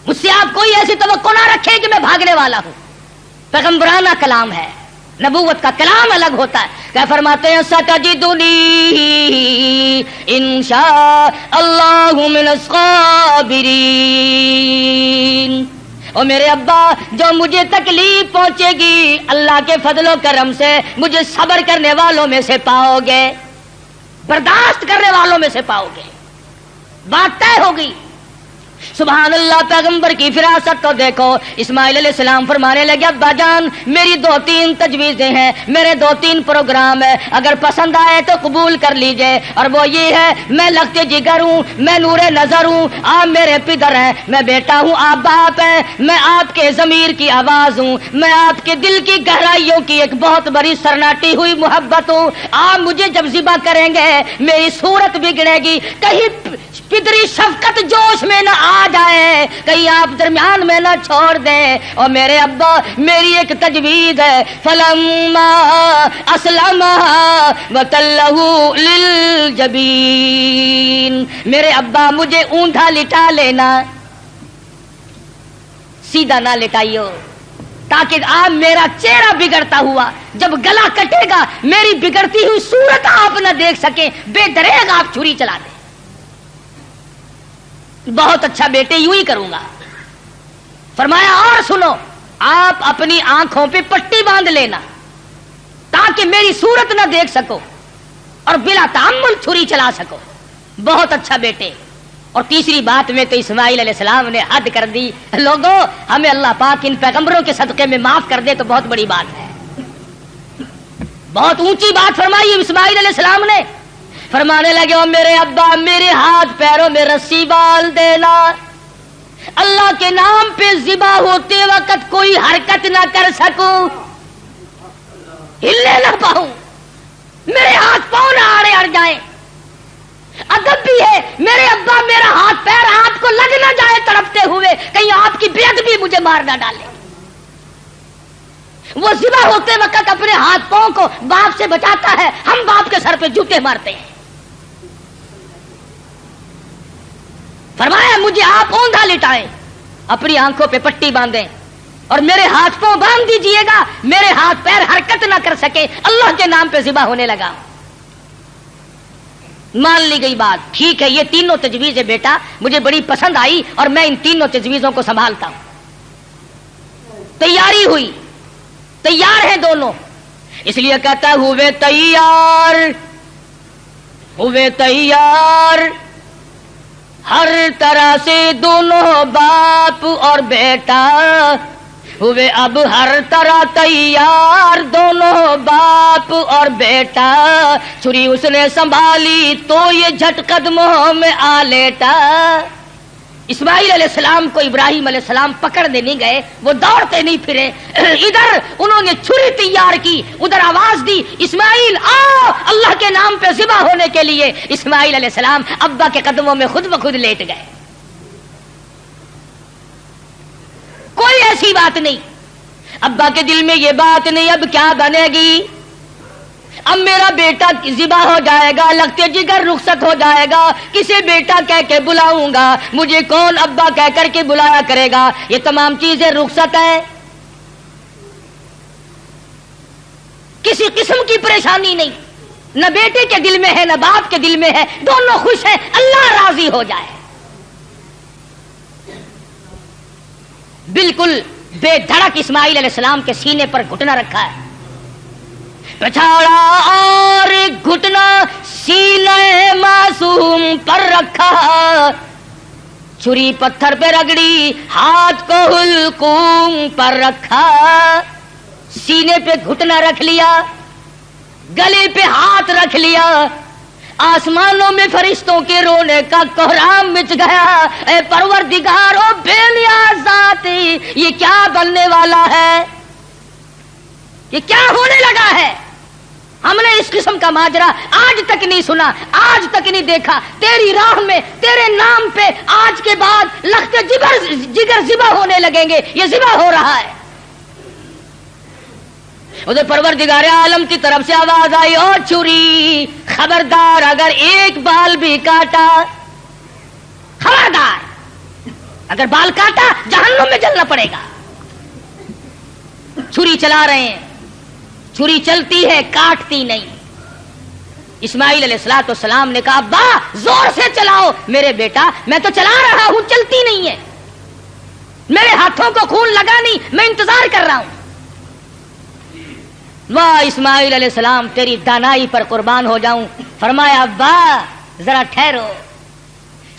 A: مجھ سے آپ کوئی ایسی توقع نہ رکھے کہ میں بھاگنے والا ہوں. پیغمبرانہ کلام ہے, نبوت کا کلام الگ ہوتا ہے. کیا فرماتے ہیں ستجدنی انشاء اللہ من الصابرین. اور میرے ابا جو مجھے تکلیف پہنچے گی اللہ کے فضل و کرم سے مجھے صبر کرنے والوں میں سے پاؤ گے, برداشت کرنے والوں میں سے پاؤ گے. بات طے ہو گئی. سبحان اللہ. پیغمبر کی فراست تو دیکھو. اسماعیل علیہ السلام فرمانے لگے ابا جان میری 2-3 تجویزیں ہیں, میرے 2-3 پروگرام ہے, اگر پسند آئے تو قبول کر لیجئے. اور وہ یہ ہے میں لخت جگر ہوں, میں نور نظر ہوں, آپ میرے پدر ہیں, میں بیٹا ہوں, آپ باپ ہیں, میں آپ کے ضمیر کی آواز ہوں, میں آپ کے دل کی گہرائیوں کی ایک بہت بڑی سرناٹی ہوئی محبت ہوں. آپ مجھے جب ذبح کریں گے میری صورت بگڑے گی, کہیں پدری شفقت جوش میں نہ آ جائے, کہیں آپ درمیان میں نہ چھوڑ دیں. اور میرے ابا میری ایک تجویز ہے فلما اسلم وتلہ للجبین. میرے ابا مجھے اونٹا لٹا لینا, سیدھا نہ لٹائیو, تاکہ آپ میرا چہرہ بگڑتا ہوا جب گلا کٹے گا میری بگڑتی ہوئی صورت آپ نہ دیکھ سکیں, بے دریغ آپ چھری چلا دیں. بہت اچھا بیٹے یوں ہی کروں گا. فرمایا اور سنو, آپ اپنی آنکھوں پہ پٹی باندھ لینا تاکہ میری صورت نہ دیکھ سکو اور بلا تعمل چھری چلا سکو. بہت اچھا بیٹے. اور تیسری بات میں تو اسماعیل علیہ السلام نے حد کر دی. لوگوں ہمیں اللہ پاک ان پیغمبروں کے صدقے میں معاف کر دے تو بہت بڑی بات ہے. بہت اونچی بات فرمائی اسماعیل علیہ السلام نے. فرمانے لگے او میرے ابا میرے ہاتھ پیروں میں رسی ڈال دینا, اللہ کے نام پہ ذبح ہوتے وقت کوئی حرکت نہ کر سکوں, ہلنے نہ پاؤں, میرے ہاتھ پاؤں نہ آڑے اڑ جائیں. ادب بھی ہے میرے ابا میرا ہاتھ پیر آپ کو لگ نہ جائے تڑپتے ہوئے, کہیں آپ کی بے ادبی مجھے مار نہ ڈالے. وہ ذبح ہوتے وقت اپنے ہاتھ پاؤں کو باپ سے بچاتا ہے, ہم باپ کے سر پہ جوتے مارتے ہیں. فرمایا مجھے آپ اوندا لٹائیں, اپنی آنکھوں پہ پٹی باندھیں اور میرے ہاتھ پاؤں باندھ دیجئے گا, میرے ہاتھ پیر حرکت نہ کر سکے, اللہ کے نام پہ ذبح ہونے لگا. مان لی گئی بات. ٹھیک ہے یہ تینوں تجویزیں بیٹا مجھے بڑی پسند آئی اور میں ان تینوں تجویزوں کو سنبھالتا ہوں. تیاری ہوئی, تیار ہیں دونوں. اس لیے کہتا ہوئے تیار, ہوئے تیار ہر طرح سے دونوں باپ اور بیٹا, ہوئے اب ہر طرح تیار دونوں باپ اور بیٹا. چھری اس نے سنبھالی تو یہ جھٹ قدموں میں آ لیٹا. اسماعیل علیہ السلام کو ابراہیم علیہ السلام پکڑنے نہیں گئے, وہ دوڑتے نہیں پھرے. ادھر انہوں نے چھری تیار کی, ادھر آواز دی اسماعیل آؤ اللہ کے نام پہ ذبح ہونے کے لیے. اسماعیل علیہ السلام ابا کے قدموں میں خود بخود لیٹ گئے. کوئی ایسی بات نہیں, ابا کے دل میں یہ بات نہیں اب کیا بنے گی, اب میرا بیٹا ذبح ہو جائے گا, لگتے جگر رخصت ہو جائے گا, کسے بیٹا کہہ کے بلاؤں گا, مجھے کون ابا کہہ کر کے بلایا کرے گا. یہ تمام چیزیں رخصت ہے, کسی قسم کی پریشانی نہیں, نہ بیٹے کے دل میں ہے نہ باپ کے دل میں ہے, دونوں خوش ہیں, اللہ راضی ہو جائے. بالکل بے دھڑک اسماعیل علیہ السلام کے سینے پر گھٹنا رکھا ہے, پچھاڑا اور گھٹنا سینے معصوم پر رکھا, چھری پتھر پہ رگڑی ہاتھ کو حلقوم پر رکھا. سینے پہ گھٹنا رکھ لیا, گلے پہ ہاتھ رکھ لیا, آسمانوں میں فرشتوں کے رونے کا کوہرام مچ گیا. اے پروردگار او بے نیاز ذاتی, یہ کیا بننے والا ہے, یہ کیا ہونے لگا ہے. ہم نے اس قسم کا ماجرا آج تک نہیں سنا، آج تک نہیں دیکھا. تیری راہ میں تیرے نام پہ آج کے بعد لخت جگر ذبح ہونے لگیں گے. یہ ذبح ہو رہا ہے. ادھر پروردگار عالم کی طرف سے آواز آئی، او چھری خبردار، اگر ایک بال بھی کاٹا، خبردار اگر بال کاٹا جہنم میں جلنا پڑے گا. چھری چلا رہے ہیں، چھری چلتی ہے کاٹتی نہیں. اسماعیل علیہ السلام نے کہا ابا زور سے چلاؤ. میرے بیٹا میں تو چلا رہا ہوں، چلتی نہیں ہے، میرے ہاتھوں کو خون لگا نہیں، میں انتظار کر رہا ہوں. واہ اسماعیل علیہ السلام تیری دانائی پر قربان ہو جاؤں. فرمایا ابا ذرا ٹھہرو،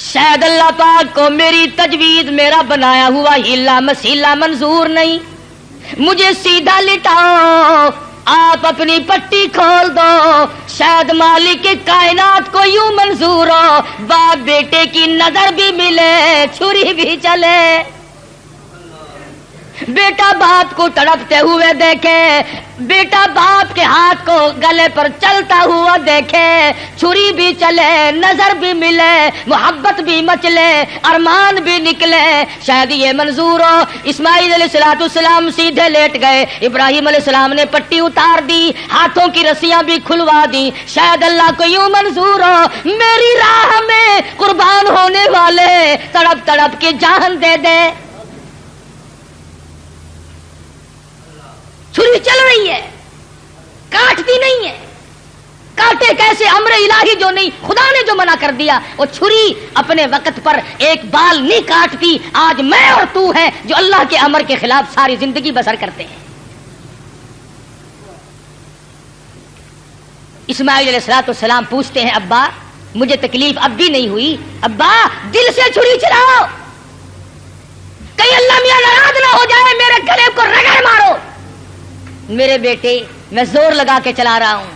A: شاید اللہ پاک کو میری تجویز، میرا بنایا ہوا ہیلا مسیلا منظور نہیں. مجھے سیدھا لٹاؤ، آپ اپنی پٹی کھول دو، شاید مالک کائنات کو یوں منظور ہو باپ بیٹے کی نظر بھی ملے، چھری بھی چلے. بیٹا باپ کو تڑپتے ہوئے دیکھے، بیٹا باپ کے ہاتھ کو گلے پر چلتا ہوا دیکھے، چھری بھی چلے، نظر بھی ملے، محبت بھی مچلے، ارمان بھی نکلے، شاید یہ منظور ہو. اسماعیل علیہ السلام سیدھے لیٹ گئے. ابراہیم علیہ السلام نے پٹی اتار دی، ہاتھوں کی رسیاں بھی کھلوا دی. شاید اللہ کو یوں منظور ہو میری راہ میں قربان ہونے والے تڑپ تڑپ کے جان دے دے. چھری چل رہی ہے، کاٹتی نہیں ہے. کاٹے کیسے؟ امر الہی جو نہیں، خدا نے جو منع کر دیا. وہ چھری اپنے وقت پر ایک بال نہیں کاٹتی. آج میں اور تو ہے جو اللہ کے امر کے خلاف ساری زندگی بسر کرتے ہیں. اسماعیل علیہ السلام پوچھتے ہیں ابا مجھے تکلیف اب بھی نہیں ہوئی؟ ابا دل سے چھری چلاؤ، کہیں اللہ میاں ناراض نہ ہو جائے، میرے گلے کو رگڑ مارو. میرے بیٹے میں زور لگا کے چلا رہا ہوں.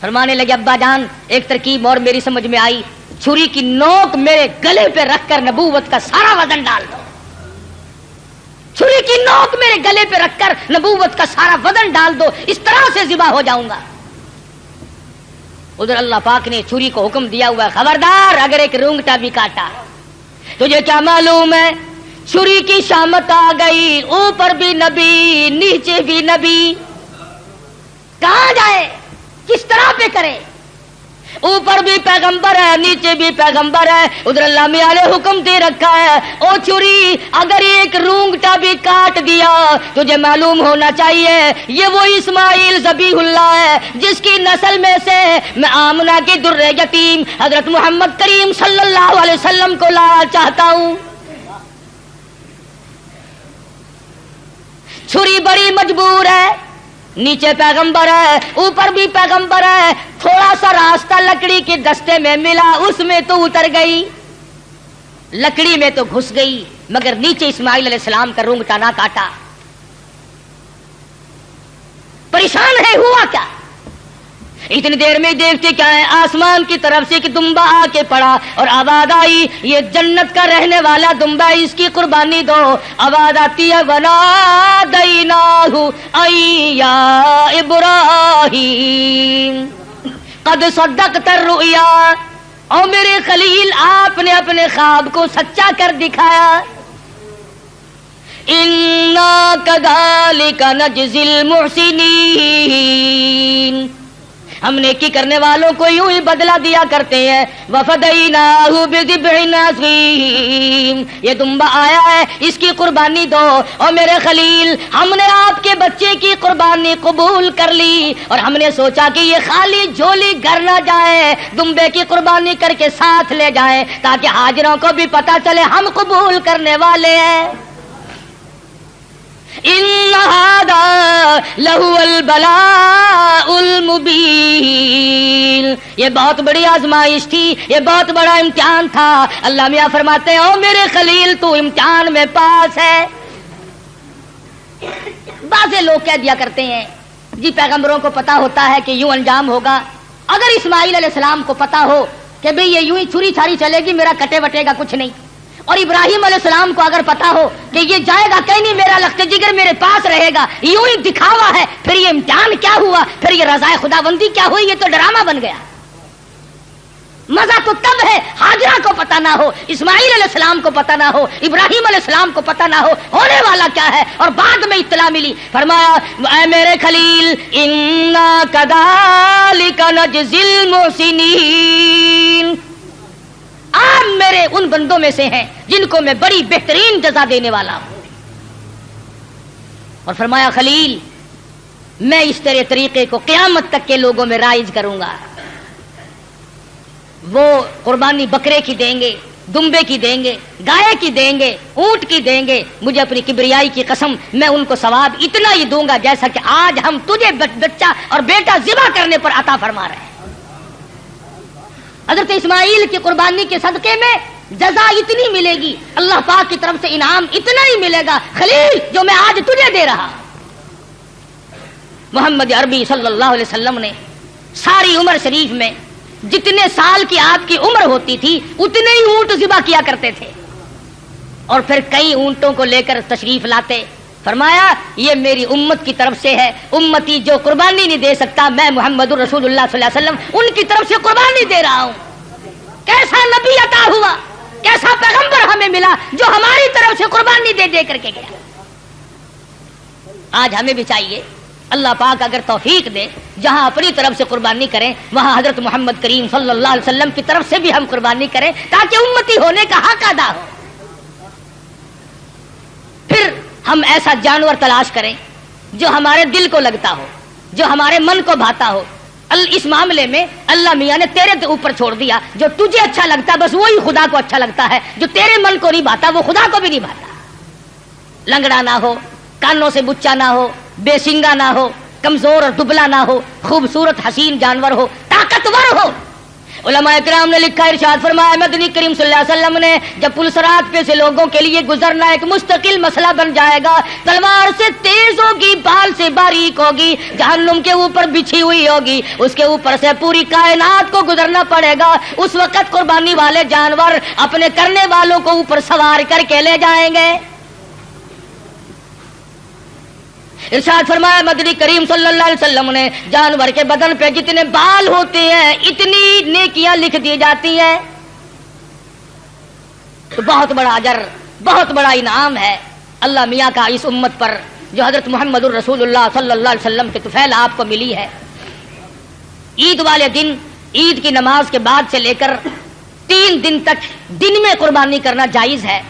A: فرمانے لگے ابا جان ایک ترکیب اور میری سمجھ میں آئی، چھری کی نوک میرے گلے پہ رکھ کر نبوت کا سارا وزن ڈال دو. چھری کی نوک میرے گلے پہ رکھ کر نبوت کا سارا وزن ڈال دو، اس طرح سے ذبح ہو جاؤں گا. ادھر اللہ پاک نے چھری کو حکم دیا ہوا خبردار اگر ایک رونگٹا بھی کاٹا. تجھے کیا معلوم ہے چھری کی شامت آ گئی، اوپر بھی نبی نیچے بھی نبی. کہاں جائے، کس طرح پہ کرے؟ اوپر بھی پیغمبر ہے، نیچے بھی پیغمبر ہے. ادھر اللہ میاں نے حکم دے رکھا ہے او چھری اگر ایک رونگٹا بھی کاٹ دیا تجھے معلوم ہونا چاہیے یہ وہ اسماعیل ذبیح اللہ ہے جس کی نسل میں سے میں آمنہ کی در یتیم حضرت محمد کریم صلی اللہ علیہ وسلم کو لانا چاہتا ہوں. چھری بڑی مجبور ہے، نیچے پیغمبر ہے، اوپر بھی پیغمبر ہے. تھوڑا سا راستہ لکڑی کے دستے میں ملا، اس میں تو اتر گئی، لکڑی میں تو گھس گئی، مگر نیچے اسماعیل علیہ السلام کا رونگٹا نہ کاٹا. پریشان ہے، ہوا کیا؟ اتنی دیر میں دیکھتے کیا ہے، آسمان کی طرف سے ایک دمبا آ کے پڑا اور آواز آئی یہ جنت کا رہنے والا دمبا، اس کی قربانی دو. آواز آتی ہے وَنَادَيْنَاهُ أَيْ يَا إِبْرَاهِيمُ قَدْ صَدَّقْتَ الرُّؤْيَا. اور میرے خلیل آپ نے اپنے خواب کو سچا کر دکھایا. إِنَّا كَذَلِكَ نَجْزِي الْمُحْسِنِينَ. ہم نیکی کرنے والوں کو یوں ہی بدلہ دیا کرتے ہیں. وَفَدَيْنَاهُ بِذِبْحٍ عَظِيمٍ. یہ دمبا آیا ہے، اس کی قربانی دو. اور میرے خلیل ہم نے آپ کے بچے کی قربانی قبول کر لی اور ہم نے سوچا کہ یہ خالی جھولی گھر نہ جائے، دمبے کی قربانی کر کے ساتھ لے جائیں تاکہ حاضروں کو بھی پتا چلے ہم قبول کرنے والے ہیں. إِنَّ هَذَا لَهُوَ الْبَلَاءُ الْمُبِينُ. یہ بہت بڑی آزمائش تھی، یہ بہت بڑا امتحان تھا. اللہ میاں فرماتے ہیں او میرے خلیل تو امتحان میں پاس ہے. بعض لوگ کہہ دیا کرتے ہیں جی پیغمبروں کو پتا ہوتا ہے کہ یوں انجام ہوگا. اگر اسماعیل علیہ السلام کو پتا ہو کہ بھئی یہ یوں ہی چھری چھاری چلے گی، میرا کٹے وٹے گا کچھ نہیں، اور ابراہیم علیہ السلام کو اگر پتا ہو کہ یہ جائے گا کہیں نہیں، میرا لخت جگر میرے پاس رہے گا، یوں ہی دکھاوا ہے، پھر یہ امتحان کیا ہوا، پھر یہ رضا خداوندی کیا ہوئی، یہ تو ڈرامہ بن گیا۔ مزہ تو تب ہے ہاجرہ کو پتا نہ ہو، اسماعیل علیہ السلام کو پتا نہ ہو، ابراہیم علیہ السلام کو پتا نہ ہو ہونے والا کیا ہے، اور بعد میں اطلاع ملی۔ فرمایا اے میرے خلیل انا کذالک نجزی المحسنین، آپ میرے ان بندوں میں سے ہیں جن کو میں بڑی بہترین جزا دینے والا ہوں۔ اور فرمایا خلیل میں اس تیرے طریقے کو قیامت تک کے لوگوں میں رائج کروں گا۔ وہ قربانی بکرے کی دیں گے، دمبے کی دیں گے، گائے کی دیں گے، اونٹ کی دیں گے، مجھے اپنی کبریائی کی قسم میں ان کو ثواب اتنا ہی دوں گا جیسا کہ آج ہم تجھے بچہ اور بیٹا ذبح کرنے پر عطا فرما رہے ہیں۔ حضرت اسماعیل کی قربانی کے صدقے میں جزا اتنی ملے گی، اللہ پاک کی طرف سے انعام اتنا ہی ملے گا خلیل جو میں آج تجھے دے رہا۔ محمد عربی صلی اللہ علیہ وسلم نے ساری عمر شریف میں جتنے سال کی آپ کی عمر ہوتی تھی اتنے ہی اونٹ ذبح کیا کرتے تھے، اور پھر کئی اونٹوں کو لے کر تشریف لاتے۔ فرمایا یہ میری امت کی طرف سے ہے، امتی جو قربانی نہیں دے سکتا میں محمد رسول اللہ صلی اللہ علیہ وسلم ان کی طرف سے قربانی دے رہا ہوں۔ کیسا نبی عطا ہوا، کیسا پیغمبر ہمیں ملا جو ہماری طرف سے قربانی دے دے کر کے گیا۔ آج ہمیں بھی چاہیے اللہ پاک اگر توفیق دے جہاں اپنی طرف سے قربانی کریں وہاں حضرت محمد کریم صلی اللہ علیہ وسلم کی طرف سے بھی ہم قربانی کریں تاکہ امتی ہونے کا حق ادا ہو۔ پھر ہم ایسا جانور تلاش کریں جو ہمارے دل کو لگتا ہو، جو ہمارے من کو بھاتا ہو۔ اس معاملے میں اللہ میاں نے تیرے اوپر چھوڑ دیا، جو تجھے اچھا لگتا بس وہی خدا کو اچھا لگتا ہے، جو تیرے من کو نہیں بھاتا وہ خدا کو بھی نہیں بھاتا۔ لنگڑا نہ ہو، کانوں سے بچا نہ ہو، بے سنگا نہ ہو، کمزور اور دبلا نہ ہو، خوبصورت حسین جانور ہو، طاقتور ہو۔ علماء کرام نے لکھا، ارشاد فرمایا مدنی کریم صلی اللہ علیہ وسلم نے جب پلسرات پہ سے لوگوں کے لیے گزرنا ایک مستقل مسئلہ بن جائے گا، تلوار سے تیز ہوگی، بال سے باریک ہوگی، جہنم کے اوپر بچھی ہوئی ہوگی، اس کے اوپر سے پوری کائنات کو گزرنا پڑے گا، اس وقت قربانی والے جانور اپنے کرنے والوں کو اوپر سوار کر کے لے جائیں گے۔ ارشاد فرمایا مدنی کریم صلی اللہ علیہ وسلم نے جانور کے بدن پہ جتنے بال ہوتے ہیں اتنی نیکیاں لکھ دی جاتی ہیں۔ تو بہت بڑا اجر، بہت بڑا انعام ہے اللہ میاں کا اس امت پر جو حضرت محمد الرسول اللہ صلی اللہ علیہ وسلم کے طفیل آپ کو ملی ہے۔ عید والے دن، عید کی نماز کے بعد سے لے کر 3 دن تک دن میں قربانی کرنا جائز ہے،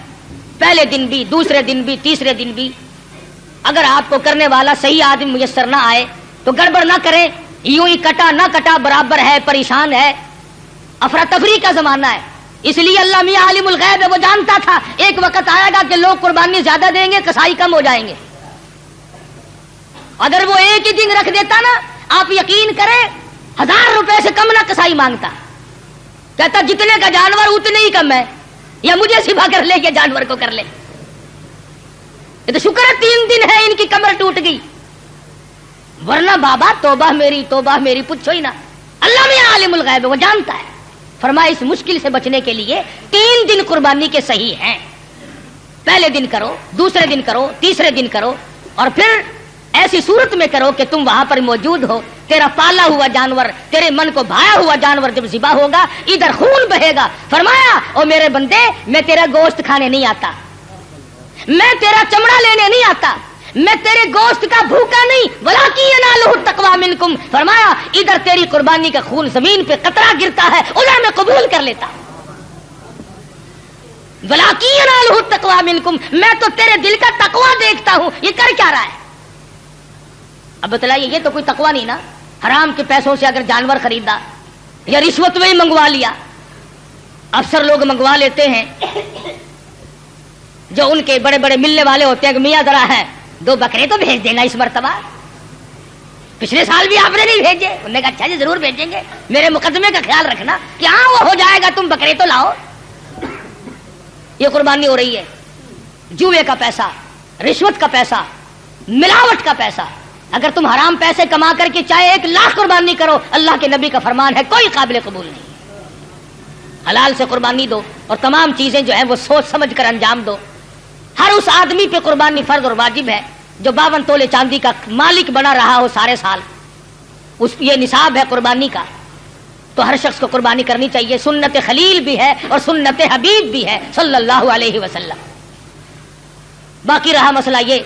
A: پہلے دن بھی، دوسرے دن بھی، تیسرے دن بھی۔ اگر آپ کو کرنے والا صحیح آدمی میسر نہ آئے تو گڑبڑ نہ کریں، یوں ہی کٹا نہ کٹا برابر ہے، پریشان ہے، افراتفری کا زمانہ ہے، اس لیے اللہ میاں عالم الغیب ہے، وہ جانتا تھا ایک وقت آئے گا کہ لوگ قربانی زیادہ دیں گے، کسائی کم ہو جائیں گے۔ اگر وہ ایک ہی دن رکھ دیتا نا، آپ یقین کریں 1000 روپے سے کم نہ کسائی مانگتا، کہتا جتنے کا جانور اتنے ہی کم ہے، یا مجھے سبا کر لے یا جانور کو کر لے۔ یہ تو شکر ہے 3 دن ہے ان کی کمر ٹوٹ گئی، ورنہ بابا توبہ میری پوچھو ہی نا۔ اللہ میں عالم الغیب ہے، وہ جانتا ہے۔ فرمایا اس مشکل سے بچنے کے لیے 3 دن قربانی کے صحیح ہیں، پہلے دن کرو، دوسرے دن کرو، تیسرے دن کرو، اور پھر ایسی صورت میں کرو کہ تم وہاں پر موجود ہو، تیرا پالا ہوا جانور، تیرے من کو بھایا ہوا جانور جب ذبح ہوگا ادھر خون بہے گا۔ فرمایا او میرے بندے میں تیرا گوشت کھانے نہیں آتا، میں تیرا چمڑا لینے نہیں آتا، میں تیرے گوشت کا بھوکا نہیں، وَلَٰكِن يَنَالُهُ التَّقْوَىٰ مِنكُمْ۔ فرمایا ادھر تیری قربانی کا خون زمین پہ قطرہ گرتا ہے، ادھر میں قبول کر لیتا ہوں۔ وَلَٰكِن يَنَالُهُ التَّقْوَىٰ مِنكُمْ، میں تو تیرے دل کا تقویٰ دیکھتا ہوں، یہ کر کیا رہا ہے؟ اب بتلائیے یہ تو کوئی تقویٰ نہیں نا، حرام کے پیسوں سے اگر جانور خریدا یا رشوت میں ہی منگوا لیا۔ افسر لوگ منگوا لیتے ہیں جو ان کے بڑے بڑے ملنے والے ہوتے ہیں کہ میاں ذرا ہے 2 بکرے تو بھیج دینا اس مرتبہ، پچھلے سال بھی آپ نے نہیں بھیجے، انہوں نے کہا اچھا جی ضرور بھیجیں گے، میرے مقدمے کا خیال رکھنا کہ ہاں وہ ہو جائے گا، تم بکرے تو لاؤ۔ یہ قربانی ہو رہی ہے، جوئے کا پیسہ، رشوت کا پیسہ، ملاوٹ کا پیسہ۔ اگر تم حرام پیسے کما کر کے چاہے 1 لاکھ قربانی کرو، اللہ کے نبی کا فرمان ہے کوئی قابل قبول نہیں۔ حلال سے قربانی دو اور تمام چیزیں جو ہیں وہ سوچ سمجھ کر انجام دو. ہر اس آدمی پہ قربانی فرض اور واجب ہے جو 52 تولے چاندی کا مالک بنا رہا ہو سارے سال. یہ نصاب ہے قربانی کا, تو ہر شخص کو قربانی کرنی چاہیے. سنت خلیل بھی ہے اور سنت حبیب بھی ہے صلی اللہ علیہ وسلم. باقی رہا مسئلہ یہ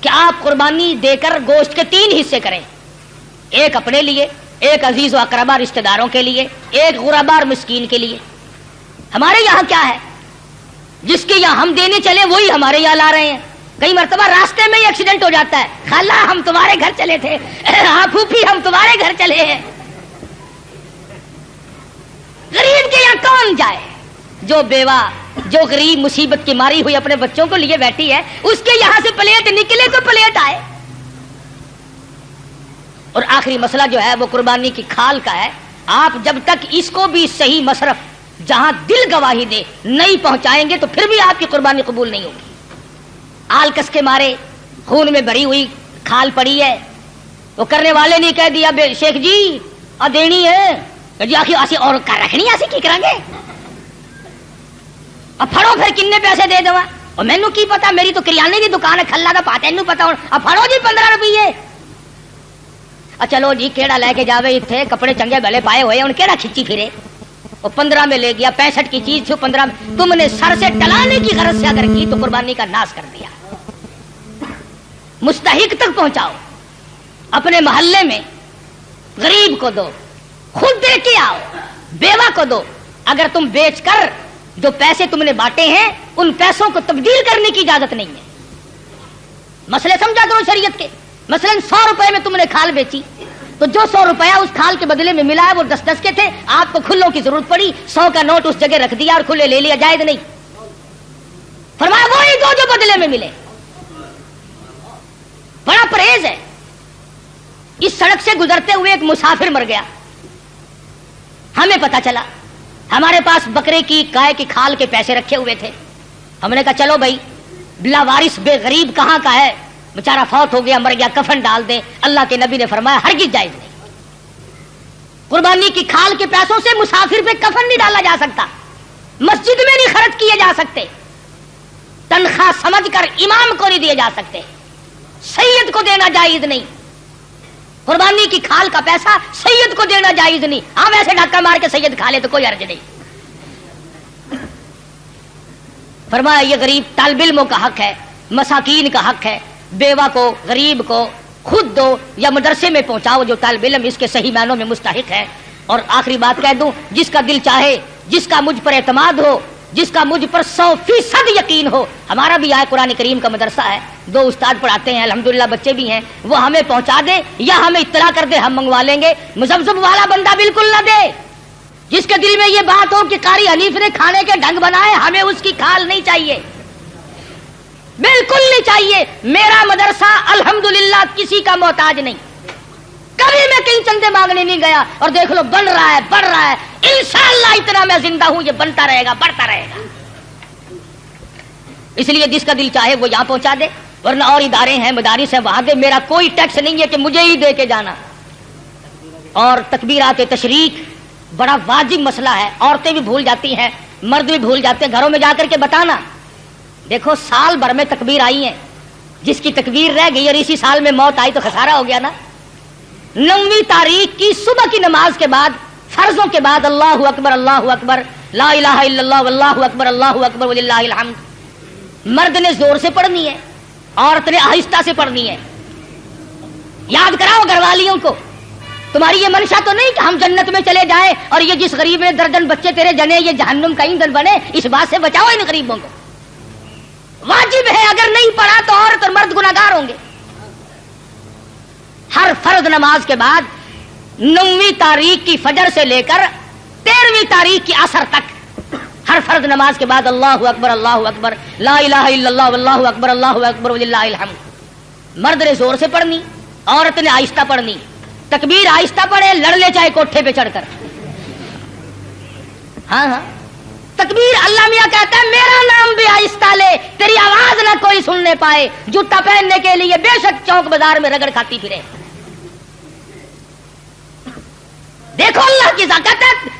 A: کہ آپ قربانی دے کر گوشت کے 3 حصے کریں, ایک اپنے لیے, ایک عزیز و اقربا رشتہ داروں کے لیے, ایک غربا اور مسکین کے لیے. ہمارے یہاں کیا ہے, جس کے یہاں ہم دینے چلے وہی ہمارے یہاں لا رہے ہیں. کئی مرتبہ راستے میں ہی ایکسیڈنٹ ہو جاتا ہے, خالہ ہم تمہارے گھر چلے تھے, ہاں پھوپھی ہم تمہارے گھر چلے ہیں. غریب کے یہاں کون جائے؟ جو بیوہ, جو غریب مصیبت کی ماری ہوئی اپنے بچوں کو لیے بیٹھی ہے, اس کے یہاں سے پلیٹ نکلے تو پلیٹ آئے. اور آخری مسئلہ جو ہے وہ قربانی کی کھال کا ہے. آپ جب تک اس کو بھی صحیح مصرف جہاں دل گواہی دے نہیں پہنچائیں گے تو پھر بھی آپ کی قربانی قبول نہیں ہوگی. آلکس کے مارے خون میں بھری ہوئی کھال پڑی ہے, وہ کرنے والے نے کہہ دیا شیخ جی دینی ہے جی, آخر آسی اور رکھنی آسی کی کریں گے, اب پھڑو پھر کنے پیسے دے دوا, اور مینو کی پتا, میری تو کریانے کی دکان ہے, کھلا دا پاتا اینو پتا, اب پھڑو جی 15 روپیے. چلو جی کیڑا لے کے جاوے, اتنے کپڑے چنگے بھلے پائے ہوئے, ان کیڑا کھچی پھرے, وہ 15 میں لے گیا. 65 کی چیز تھی 15 میں, تم نے سر سے ٹلانے کی غرض سے اگر کی تو قربانی کا ناس کر دیا. مستحق تک پہنچاؤ, اپنے محلے میں غریب کو دو, خود دے کے آؤ, بیوہ کو دو. اگر تم بیچ کر جو پیسے تم نے بانٹے ہیں ان پیسوں کو تبدیل کرنے کی اجازت نہیں ہے. مسئلے سمجھا کرو شریعت کے. مثلا 100 روپے میں تم نے کھال بیچی, تو جو 100 روپیہ اس کھال کے بدلے میں ملا ہے وہ 10 کے تھے, آپ کو کھلوں کی ضرورت پڑی, 100 کا نوٹ اس جگہ رکھ دیا اور کھلے لے لیا, جائز نہیں. فرمایا وہی دو جو بدلے میں ملے. بڑا پرہیز ہے. اس سڑک سے گزرتے ہوئے ایک مسافر مر گیا, ہمیں پتا چلا, ہمارے پاس بکرے کی گائے کی کھال کے پیسے رکھے ہوئے تھے. ہم نے کہا چلو بھائی, بلا وارث بے غریب کہاں کا ہے, بیچارہ فوت ہو گیا, مر گیا, کفن ڈال دیں. اللہ کے نبی نے فرمایا ہرگز جائز نہیں. قربانی کی کھال کے پیسوں سے مسافر پہ کفن نہیں ڈالا جا سکتا, مسجد میں نہیں خرچ کیے جا سکتے, تنخواہ سمجھ کر امام کو نہیں دیے جا سکتے, سید کو دینا جائز نہیں. قربانی کی کھال کا پیسہ سید کو دینا جائز نہیں. ہاں ویسے ڈھکا مار کے سید کھا لے تو کوئی حرج نہیں. فرمایا یہ غریب طالب علموں کا حق ہے, مساکین کا حق ہے, بیوہ کو غریب کو خود دو یا مدرسے میں پہنچاؤ جو طالب علم اس کے صحیح معنوں میں مستحق ہے. اور آخری بات کہہ دوں, جس کا دل چاہے, جس کا مجھ پر اعتماد ہو, جس کا مجھ پر 100% یقین ہو, ہمارا بھی آئے قرآن کریم کا مدرسہ ہے, 2 استاد پڑھاتے ہیں, الحمدللہ بچے بھی ہیں, وہ ہمیں پہنچا دے یا ہمیں اطلاع کر دے, ہم منگوا لیں گے. مزمزم والا بندہ بالکل نہ دے. جس کے دل میں یہ بات ہو کہ قاری حنیف نے کھانے کے ڈھنگ بنائے, ہمیں اس کی کھال نہیں چاہیے, بالکل نہیں چاہیے. میرا مدرسہ الحمدللہ کسی کا محتاج نہیں, کبھی میں کہیں چندے مانگنے نہیں گیا, اور دیکھ لو بن رہا ہے, بڑھ رہا ہے. انشاءاللہ اتنا میں زندہ ہوں یہ بنتا رہے گا, بڑھتا رہے گا. اس لیے جس کا دل چاہے وہ یہاں پہنچا دے, ورنہ اور ادارے ہیں, مدارس ہیں, وہاں دے. میرا کوئی ٹیکس نہیں ہے کہ مجھے ہی دے کے جانا. اور تکبیرات تشریق بڑا واجب مسئلہ ہے, عورتیں بھی بھول جاتی ہیں, مرد بھی بھول جاتے ہیں. گھروں میں جا کر کے بتانا, دیکھو سال بھر میں تکبیر آئی ہیں, جس کی تکبیر رہ گئی اور اسی سال میں موت آئی تو خسارہ ہو گیا نا. 9ویں تاریخ کی صبح کی نماز کے بعد, فرضوں کے بعد, اللہ اکبر اللہ اکبر لا الہ الا اللہ واللہ اکبر اللہ اکبر وللہ الحمد. مرد نے زور سے پڑھنی ہے, عورت نے آہستہ سے پڑھنی ہے. یاد کراؤ گھر والیوں کو, تمہاری یہ منشا تو نہیں کہ ہم جنت میں چلے جائیں اور یہ جس غریب نے درجن بچے تیرے جنے یہ جہنم کا ایندھن بنے. اس بات سے بچاؤ ان غریبوں کو. واجب ہے, اگر نہیں پڑھا تو عورت اور مرد گناہگار ہوں گے. ہر فرض نماز کے بعد 9ویں تاریخ کی فجر سے لے کر 13ویں تاریخ کی عصر تک ہر فرض نماز کے بعد اللہ اکبر لا الہ الا اللہ واللہ اکبر وللہ الحمد. مرد نے زور سے پڑھنی, عورت نے آہستہ پڑھنی. تکبیر آہستہ پڑھے, لڑ لے چاہے کوٹھے پہ چڑھ کر. ہاں ہاں تکبیر, اللہ میاں کہتا ہے میرا نام بھی آہستہ لے, تیری آواز نہ کوئی سننے پائے. جوتا پہننے کے لیے بے شک چوک بازار میں رگڑ کھاتی پھرے. دیکھو اللہ کی ذات ہے,